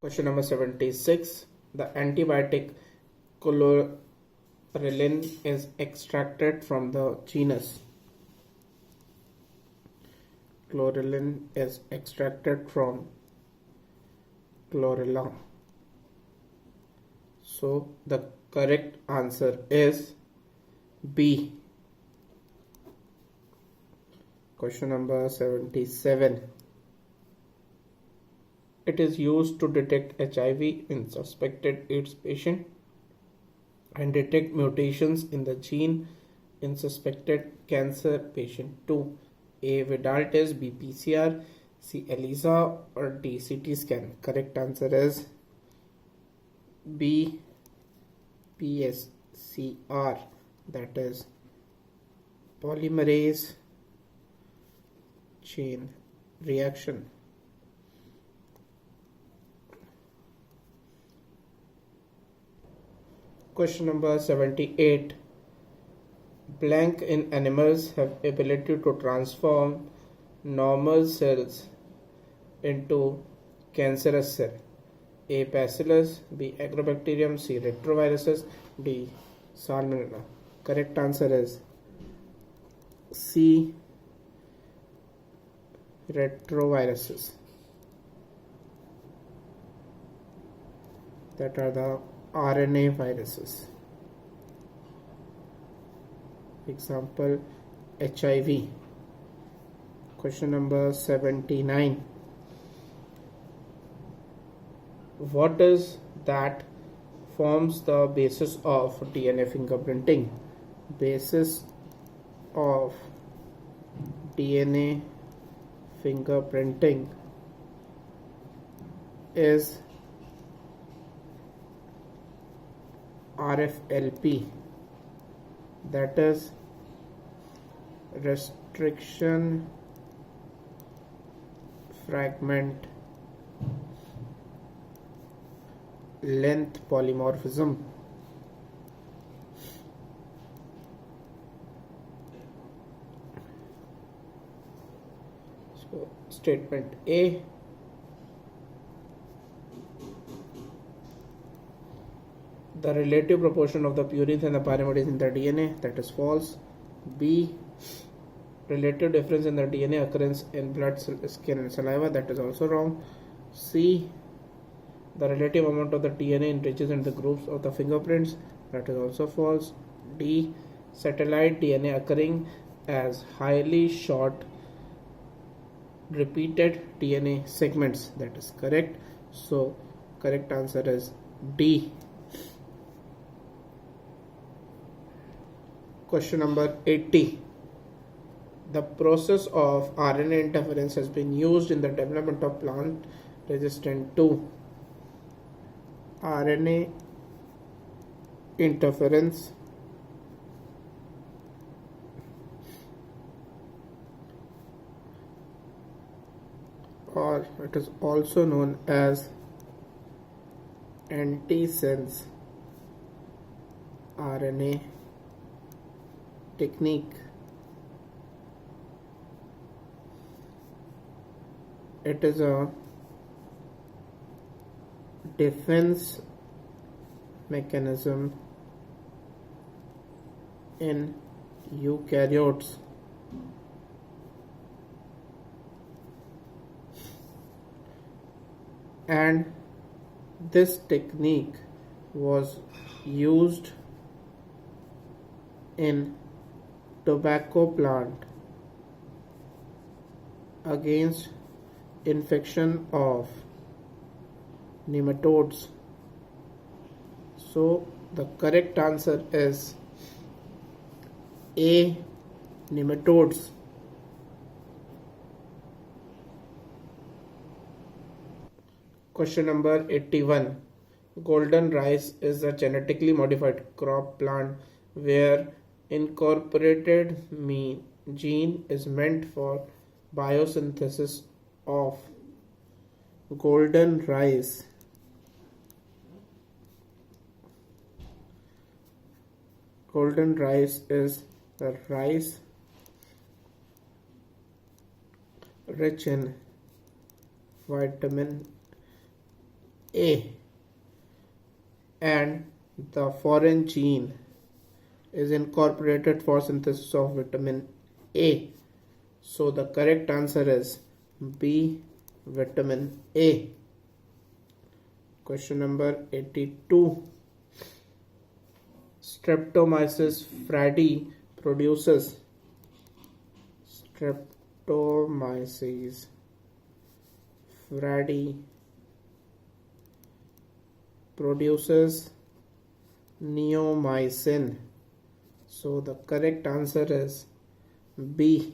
Question number 76. The antibiotic chlorelin is extracted from the genus. Chlorelin is extracted from chlorella. So the correct answer is B. Question number 77. It is used to detect HIV in suspected AIDS patient and detect mutations in the gene in suspected cancer patient. 2. A. Vidal test, B. PCR, C. ELISA or D. CT scan. Correct answer is B. PCR, that is polymerase chain reaction. Question number 78. Blank in animals have ability to transform normal cells into cancerous cell. A. Bacillus, B. Agrobacterium, C. Retroviruses, D. Salmonella. Correct answer is C. Retroviruses. That are the RNA viruses. Example, HIV. Question number 79. What is that forms the basis of DNA fingerprinting? Basis of DNA fingerprinting is RFLP, that is restriction fragment length polymorphism. So statement A. The relative proportion of the purines and the pyrimides in the DNA, that is false. B. Relative difference in the DNA occurrence in blood, skin and saliva, that is also wrong. C. The relative amount of the DNA in ridges and the groups of the fingerprints, that is also false. D. Satellite DNA occurring as highly short repeated DNA segments, that is correct. So correct answer is D. Question number 80. The process of RNA interference has been used in the development of plant resistant to RNA interference or it is also known as antisense RNA technique. It is a defense mechanism in eukaryotes. And this technique was used in tobacco plant against infection of nematodes. So the correct answer is A. Nematodes. Question number 81. Golden rice is a genetically modified crop plant where incorporated gene is meant for biosynthesis of golden rice. Golden rice is the rice rich in vitamin A. And the foreign gene is incorporated for synthesis of vitamin A. So the correct answer is B, vitamin A. Question number 82. Streptomyces fradii produces Streptomyces fradii produces neomycin. So the correct answer is B.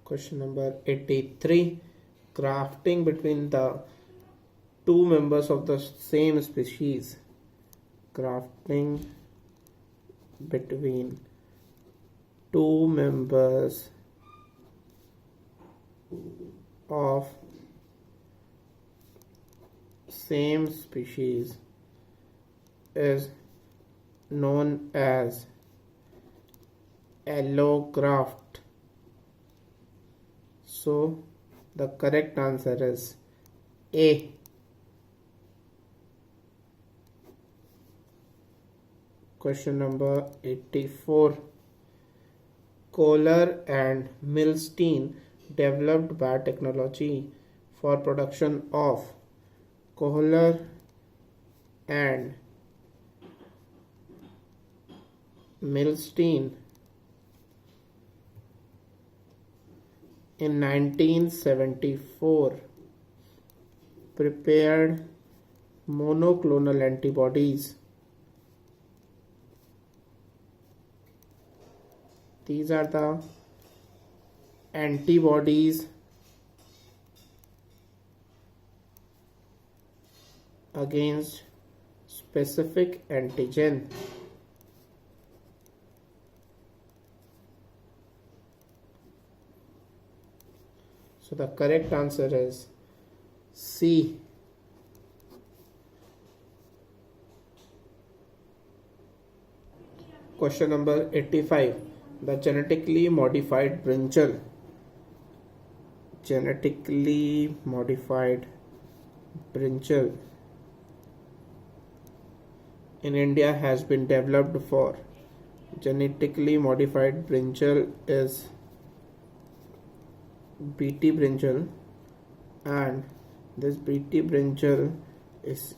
Question number 83. Grafting between the two members of the same species. Grafting between two members of same species is known as allograft. So the correct answer is A. Question number 84. Kohler and Milstein developed biotechnology for production of Kohler and Milstein in 1974 prepared monoclonal antibodies. These are the antibodies against specific antigen. So the correct answer is C. Question number 85. The genetically modified brinjal. Genetically modified brinjal in India has been developed for. Genetically modified brinjal is BT brinjal, and this BT brinjal is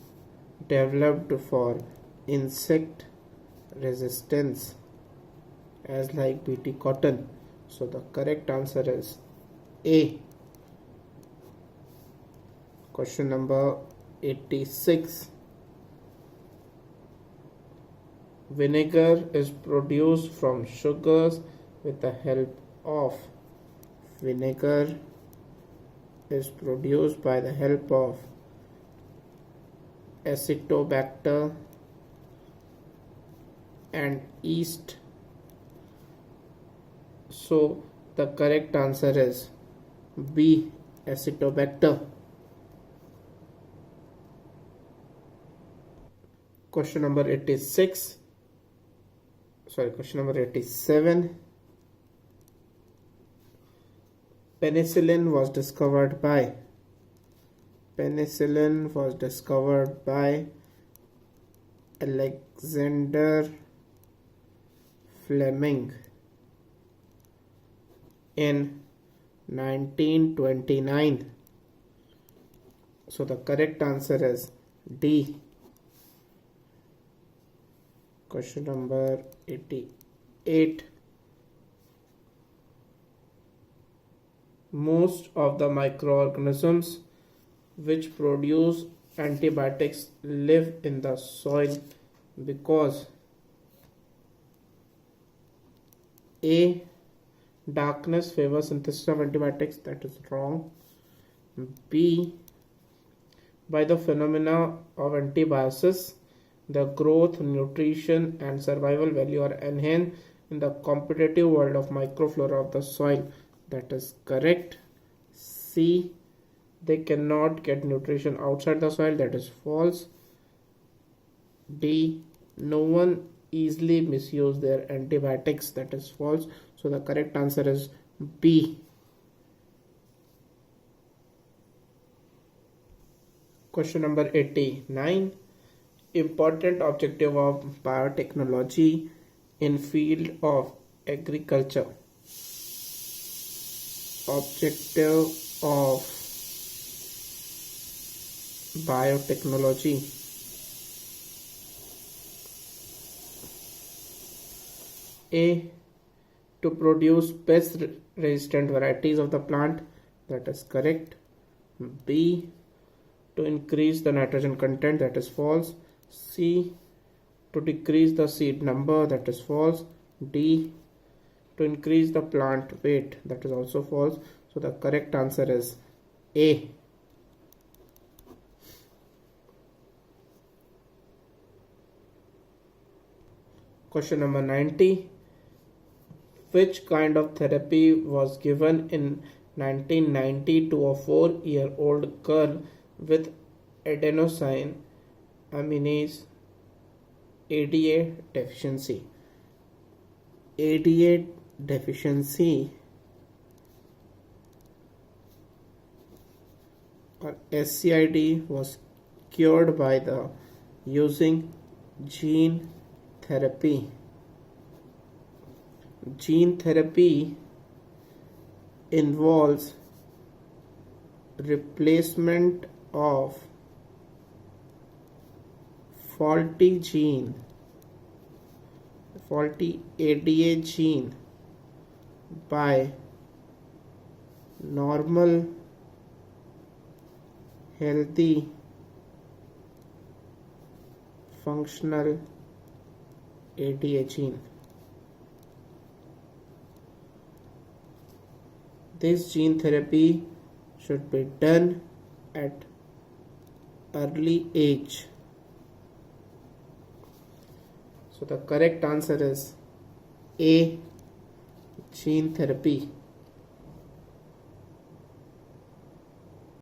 developed for insect resistance as like BT cotton. So the correct answer is A. Question number 86. Vinegar is produced from sugars with the help of. Vinegar is produced by the help of Acetobacter and yeast. So the correct answer is B, Acetobacter. Question number 86. Question number 87. Penicillin was discovered by. Penicillin was discovered by Alexander Fleming in 1929. So the correct answer is D. Question number 88. Most of the microorganisms which produce antibiotics live in the soil because A. Darkness favors synthesis of antibiotics. That is wrong. B. By the phenomena of antibiosis, the growth, nutrition and survival value are enhanced in the competitive world of microflora of the soil. That is correct. C. They cannot get nutrition outside the soil. That is false. D. No one easily misuse their antibiotics. That is false. So the correct answer is B. Question number 89. Important objective of biotechnology in field of agriculture. Objective of biotechnology. A. To produce pest resistant varieties of the plant. That is correct. B. To increase the nitrogen content. That is false. C. To decrease the seed number. That is false. D. To increase the plant weight. That is also false. So the correct answer is A. Question number 90. Which kind of therapy was given in 1990 to a 4-year-old girl with adenosine aminase ADA deficiency? ADA deficiency or SCID was cured by the using gene therapy. Gene therapy involves replacement of faulty ADA gene by normal healthy functional ADA gene. This gene therapy should be done at early age. So the correct answer is A, gene therapy.